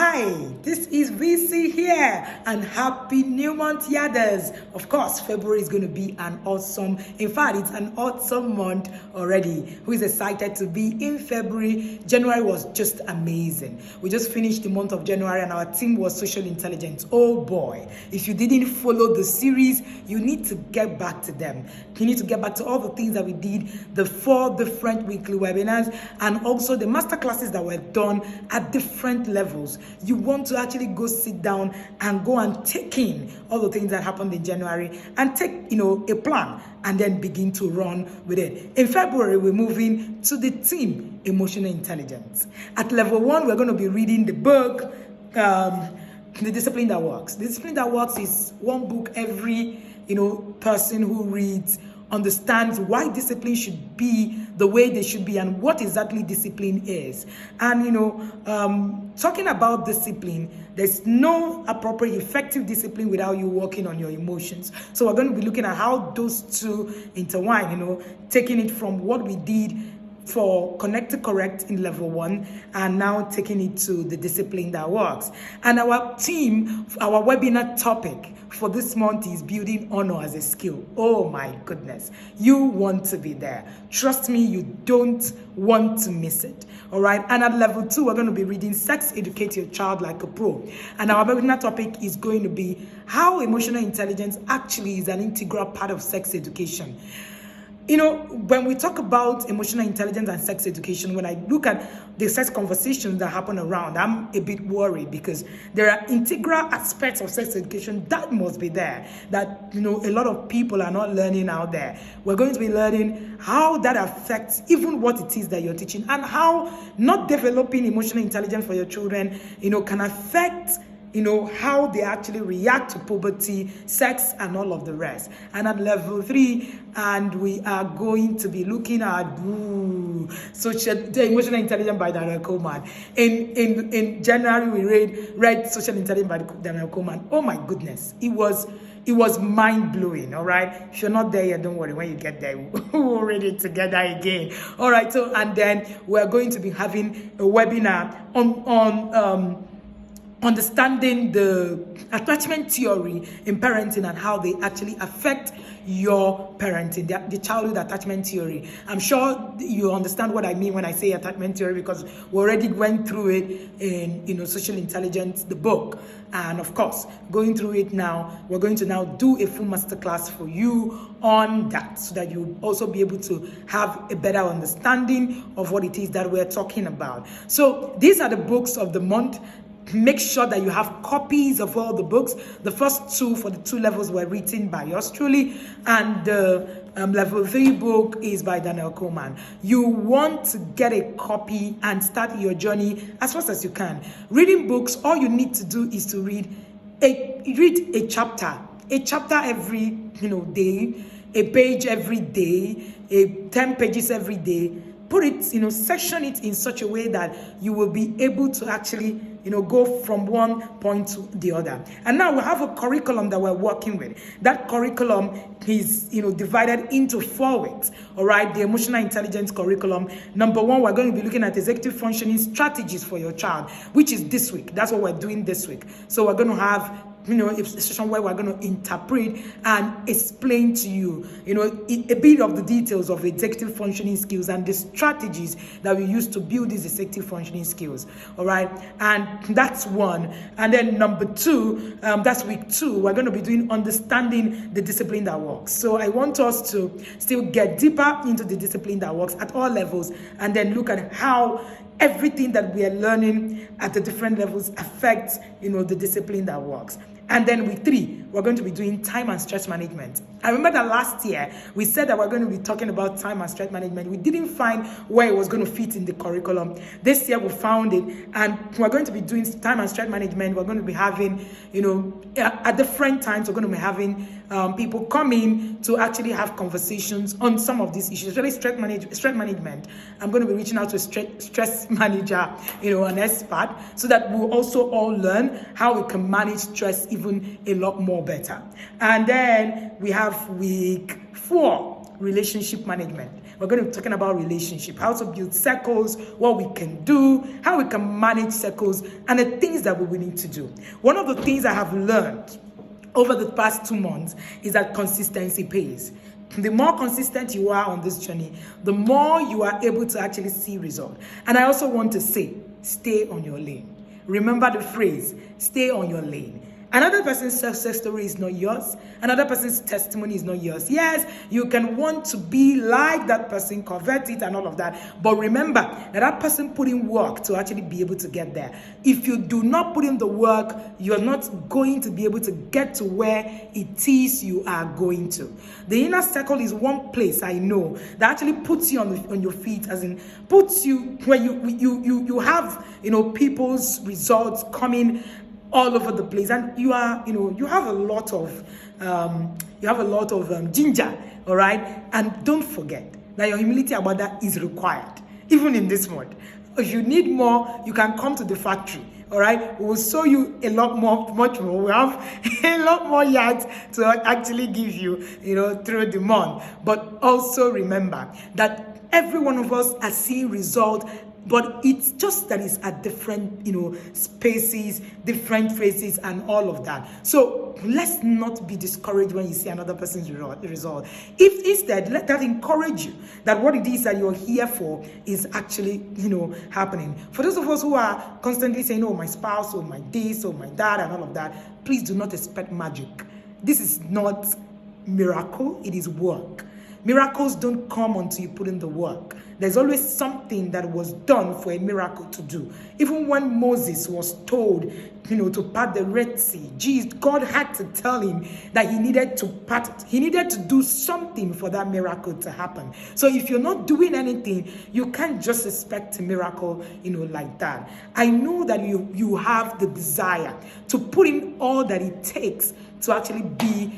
Hi, this is VC here, and happy new month, Yadders. Of course, February is going to be in fact, it's an awesome month already. Who is excited to be in February? January was just amazing. We just finished the month of January and our theme was social intelligence. Oh boy, if you didn't follow the series, you need to get back to them. You need to get back to all the things that we did, the 4 different weekly webinars, and also the masterclasses that were done at different levels. You want to actually go sit down and go and take in all the things that happened in January and take, a plan and then begin to run with it. In February, we're moving to the theme, emotional intelligence. At level 1, we're going to be reading the book, The Discipline That Works. The Discipline That Works is one book every, person who reads understands why discipline should be the way they should be and what exactly discipline is. And, talking about discipline, there's no appropriate, effective discipline without you working on your emotions. So we're going to be looking at how those two intertwine, taking it from what we did for Connect to Correct in level 1 and now taking it to the discipline that works. And our theme, our webinar topic for this month is building honor as a skill. Oh my goodness, you want to be there. Trust me, you don't want to miss it. All right. And at level 2, we're going to be reading Sex Educate Your Child Like a Pro. And our webinar topic is going to be how emotional intelligence actually is an integral part of sex education. When we talk about emotional intelligence and sex education, when I look at the sex conversations that happen around, I'm a bit worried because there are integral aspects of sex education that must be there that, a lot of people are not learning out there. We're going to be learning how that affects even what it is that you're teaching and how not developing emotional intelligence for your children, can affect how they actually react to puberty, sex, and all of the rest. And at level 3, and we are going to be looking at the emotional intelligence by Daniel Coleman. In January, we read social intelligence by Daniel Coleman. Oh my goodness, it was mind-blowing, all right? If you're not there yet, don't worry. When you get there, we'll read it together again. All right, and then we're going to be having a webinar on understanding the attachment theory in parenting and how they actually affect your parenting, the childhood attachment theory. I'm sure you understand what I mean when I say attachment theory because we already went through it in social intelligence, the book. And of course, going through it now, we're going to now do a full masterclass for you on that so that you'll also be able to have a better understanding of what it is that we're talking about. So these are the books of the month. Make sure that you have copies of all the books. The first 2 for the 2 levels were written by yours truly, and the level 3 book is by Daniel Coleman. You want to get a copy and start your journey as fast as you can. Reading books, all you need to do is to read a chapter every day, a page every day, 10 pages every day. Put it, section it in such a way that you will be able to actually, go from one point to the other. And now we have a curriculum that we're working with. That curriculum is, divided into 4 weeks. All right, the emotional intelligence curriculum. Number 1, we're going to be looking at executive functioning strategies for your child, which is this week. That's what we're doing this week. So we're going to have a session where we're going to interpret and explain to you, a bit of the details of executive functioning skills and the strategies that we use to build these executive functioning skills. All right. And that's 1. And then number 2, that's week 2, we're going to be doing understanding the discipline that works. So I want us to still get deeper into the discipline that works at all levels and then look at how everything that we are learning at the different levels affects, the discipline that works. And then week 3, we're going to be doing time and stress management. I remember that last year, we said that we're going to be talking about time and stress management. We didn't find where it was going to fit in the curriculum. This year, we found it, and we're going to be doing time and stress management. We're going to be having, at different times, we're going to be having people come in to actually have conversations on some of these issues, especially stress management. I'm going to be reaching out to a stress manager, an expert, so that we'll also all learn how we can manage stress even a lot more better. And then we have week 4 relationship management. We're going to be talking about relationship, how to build circles, what we can do, how we can manage circles, and the things that we will need to do. One of the things I have learned over the past 2 months is that consistency pays. The more consistent you are on this journey, the more you are able to actually see result. And I also want to say, stay on your lane. Remember the phrase, stay on your lane. Another person's success story is not yours. Another person's testimony is not yours. Yes, you can want to be like that person, convert it and all of that. But remember that person put in work to actually be able to get there. If you do not put in the work, you're not going to be able to get to where it is you are going to. The inner circle is one place I know that actually puts you on your feet, as in puts you where you have people's results coming all over the place, and you have a lot of ginger, all right. And don't forget that your humility about that is required, even in this month. If you need more, you can come to the factory, all right. We will show you a lot more, much more. We have a lot more yards to actually give you, through the month. But also remember that every one of us are seeing results. But it's just that it's at different, spaces, different phases, and all of that. So let's not be discouraged when you see another person's result. If instead, let that encourage you that what it is that you're here for is actually, happening. For those of us who are constantly saying, oh, my spouse, or my this, or my dad, and all of that, please do not expect magic. This is not miracle, it is work. Miracles don't come until you put in the work. There's always something that was done for a miracle to do. Even when Moses was told, to part the Red Sea, God had to tell him that he needed to part it. He needed to do something for that miracle to happen. So if you're not doing anything, you can't just expect a miracle, like that. I know that you have the desire to put in all that it takes to actually be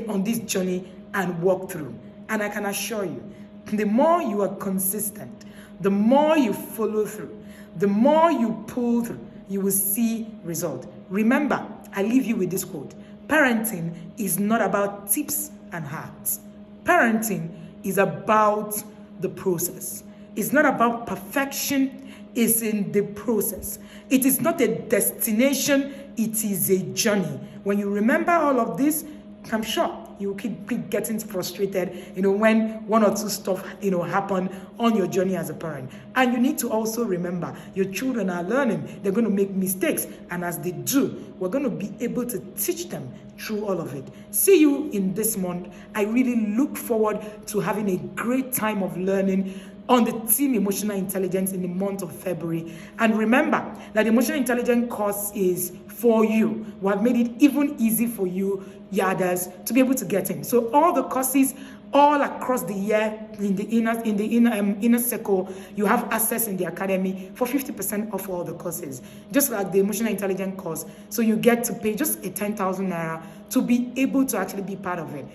on this journey and walk through. And I can assure you, the more you are consistent, the more you follow through, the more you pull through, you will see result. Remember, I leave you with this quote. Parenting is not about tips and hacks. Parenting is about the process. It's not about perfection. It's in the process. It is not a destination. It is a journey. When you remember all of this, I'm sure you keep getting frustrated, when one or two stuff, happen on your journey as a parent. And you need to also remember, your children are learning. They're going to make mistakes. And as they do, we're going to be able to teach them through all of it. See you in this month. I really look forward to having a great time of learning on the theme emotional intelligence in the month of February. And remember that the emotional intelligence course is for you. We have made it even easy for you, Yarders, to be able to get in. So all the courses all across the year in the inner circle, you have access in the academy for 50% off all the courses, just like the emotional intelligence course. So you get to pay just a 10,000 naira to be able to actually be part of it.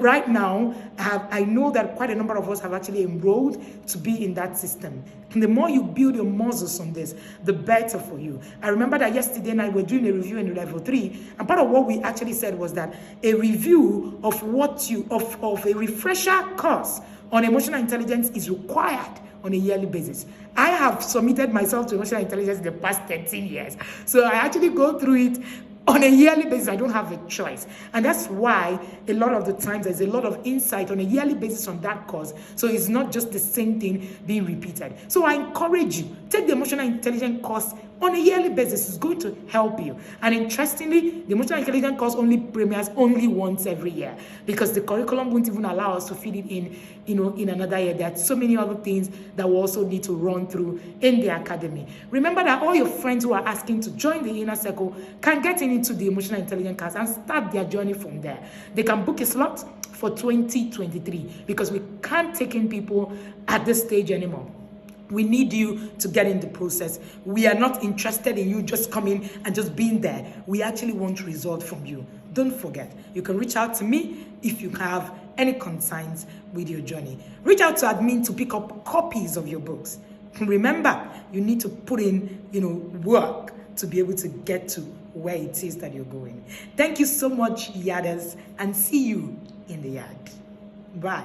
Right now, I know that quite a number of us have actually enrolled to be in that system. And the more you build your muscles on this, the better for you. I remember that yesterday night we were doing a review in level 3, and part of what we actually said was that a review of of a refresher course on emotional intelligence is required on a yearly basis. I have submitted myself to emotional intelligence in the past 13 years. So I actually go through it on a yearly basis. I don't have a choice. And that's why a lot of the times there's a lot of insight on a yearly basis on that course. So it's not just the same thing being repeated. So I encourage you, take the emotional intelligence course on a yearly basis. It's going to help you. And interestingly, the emotional intelligence course only premieres only once every year, because the curriculum won't even allow us to feed it in another year. There are so many other things that we also need to run through in the academy. Remember that all your friends who are asking to join the inner circle can get into the emotional intelligence class and start their journey from there. They can book a slot for 2023, because we can't take in people at this stage anymore. We need you to get in the process. We are not interested in you just coming and just being there. We actually want result from you. Don't forget, you can reach out to me if you have any concerns with your journey. Reach out to admin to pick up copies of your books. Remember, you need to put in, work to be able to get to where it is that you're going. Thank you so much, Yarders, and see you in the yard. Bye.